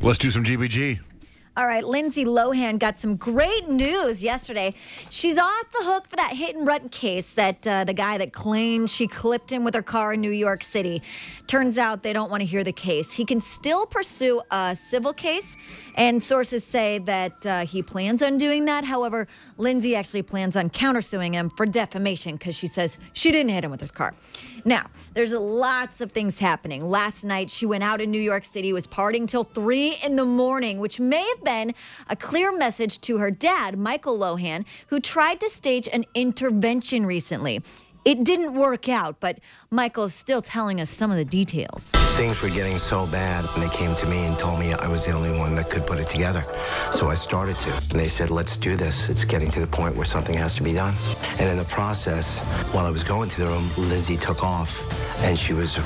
Let's do some GBG. All right, Lindsay Lohan got some great news yesterday. She's off the hook for that hit-and-run case that the guy that claimed she clipped him with her car in New York City. Turns out they don't want to hear the case. He can still pursue a civil case, and sources say that he plans on doing that. However, Lindsay actually plans on countersuing him for defamation because she says she didn't hit him with her car. Now, there's lots of things happening. Last night, she went out in New York City, was partying till 3 in the morning, which may have been a clear message to her dad, Michael Lohan, who tried to stage an intervention recently. It didn't work out, but Michael's still telling us some of the details. Things were getting so bad, and they came to me and told me I was the only one that could put it together. So I started to. And they said, let's do this. It's getting to the point where something has to be done. And in the process, while I was going to the room, Lizzie took off, and she was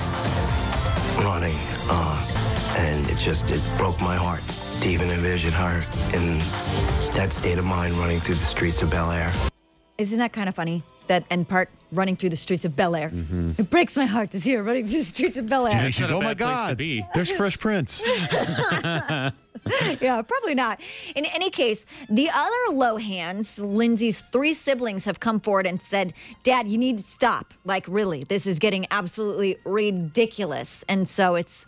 running. And it broke my heart to even envision her in that state of mind running through the streets of Bel Air. Isn't that kind of funny? That end part, running through the streets of Bel Air. Mm-hmm. It breaks my heart to see her running through the streets of Bel Air. You think, oh my God, there's Fresh Prince. Yeah, probably not. In any case, the other Lohans, Lindsay's 3 siblings, have come forward and said, Dad, you need to stop. Like, really, this is getting absolutely ridiculous. And so it's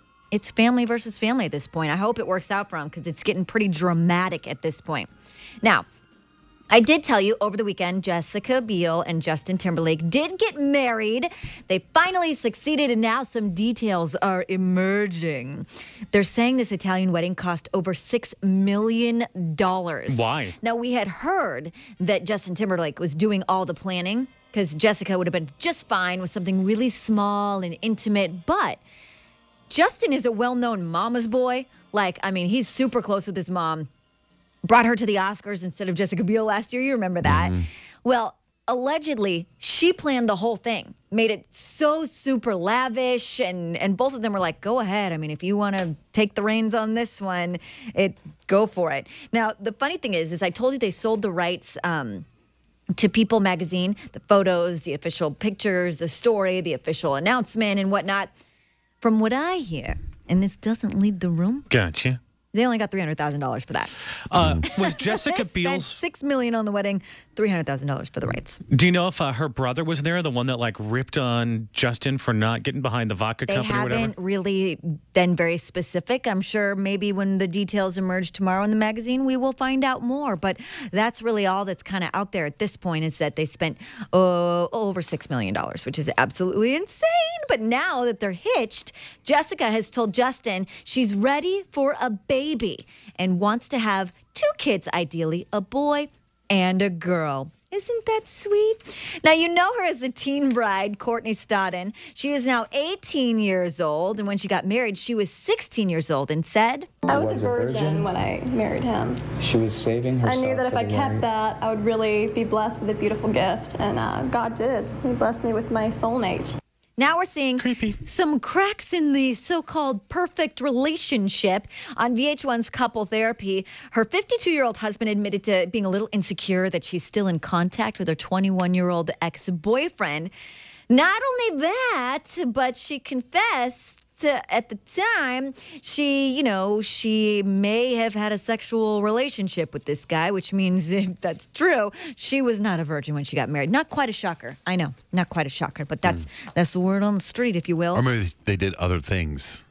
family versus family at this point. I hope it works out for them because it's getting pretty dramatic at this point. Now, I did tell you over the weekend, Jessica Biel and Justin Timberlake did get married. They finally succeeded, and now some details are emerging. They're saying this Italian wedding cost over $6 million. Why? Now, we had heard that Justin Timberlake was doing all the planning because Jessica would have been just fine with something really small and intimate, but Justin is a well-known mama's boy. He's super close with his mom. Brought her to the Oscars instead of Jessica Biel last year. You remember that. Mm-hmm. Well, allegedly, she planned the whole thing. Made it so super lavish. And both of them were like, go ahead. I mean, if you want to take the reins on this one, go for it. Now, the funny thing is I told you they sold the rights to People magazine, the photos, the official pictures, the story, the official announcement and whatnot. From what I hear, and this doesn't leave the room. Gotcha. They only got $300,000 for that. Was Jessica Biel's $6 million on the wedding, $300,000 for the rights. Do you know if her brother was there, the one that ripped on Justin for not getting behind the vodka company or whatever? They haven't really been very specific. I'm sure maybe when the details emerge tomorrow in the magazine, we will find out more. But that's really all that's kind of out there at this point is that they spent over $6 million, which is absolutely insane. But now that they're hitched, Jessica has told Justin she's ready for a baby and wants to have 2 kids, ideally, a boy and a girl. Isn't that sweet? Now, you know her as a teen bride, Courtney Stodden. She is now 18 years old, and when she got married, she was 16 years old and said, I was a virgin when I married him. She was saving herself. I knew that if I kept that, I would really be blessed with a beautiful gift, and God did. He blessed me with my soulmate. Now we're seeing some cracks in the so-called perfect relationship. On VH1's Couple Therapy, her 52-year-old husband admitted to being a little insecure that she's still in contact with her 21-year-old ex-boyfriend. Not only that, but she confessed at the time she may have had a sexual relationship with this guy, which means if that's true, she was not a virgin when she got married. Not quite a shocker. I know, not quite a shocker, but that's the word on the street, if you will. Or maybe they did other things.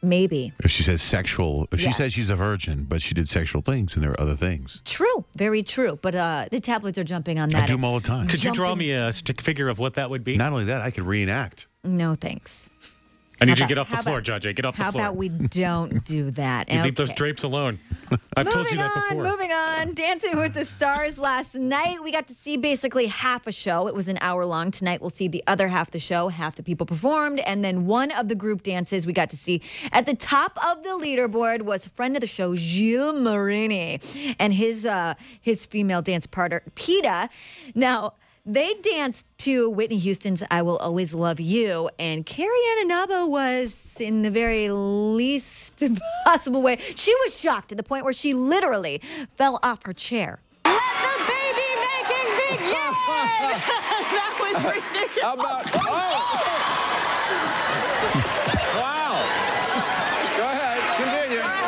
Maybe. If she says sexual, if she says she's a virgin, but she did sexual things, and there are other things. True, very true. But the tabloids are jumping on that. I do them all the time. Could you draw me a stick figure of what that would be? Not only that, I could reenact. No, thanks. I need you to get off the floor, Judge. Get off the floor. How about we don't do that? You leave those drapes alone. I've told you that before. Moving on. Dancing with the Stars last night. We got to see basically half a show. It was an hour long. Tonight we'll see the other half of the show. Half the people performed. And then one of the group dances we got to see at the top of the leaderboard was a friend of the show, Gilles Marini, and his female dance partner, Peta. Now, they danced to Whitney Houston's I Will Always Love You, and Carrie-Ann Inaba was, in the very least possible way, she was shocked to the point where she literally fell off her chair. Let the baby making begin! That was ridiculous. How about, wow. Go ahead, continue.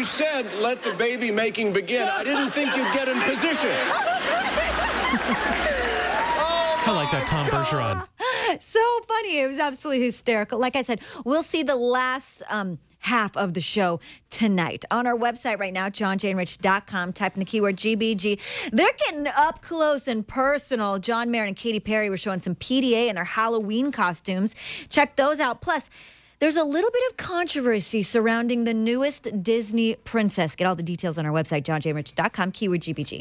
said, let the baby making begin, I didn't think you'd get in position. I like that Tom Bergeron. So funny. It was absolutely hysterical. Like I said, we'll see the last half of the show tonight. On our website right now, johnjaneRich.com, type in the keyword GBG. They're getting up close and personal. John Mayer and Katy Perry were showing some PDA in their Halloween costumes. Check those out. Plus, there's a little bit of controversy surrounding the newest Disney princess. Get all the details on our website, johnjaneRich.com, keyword GBG.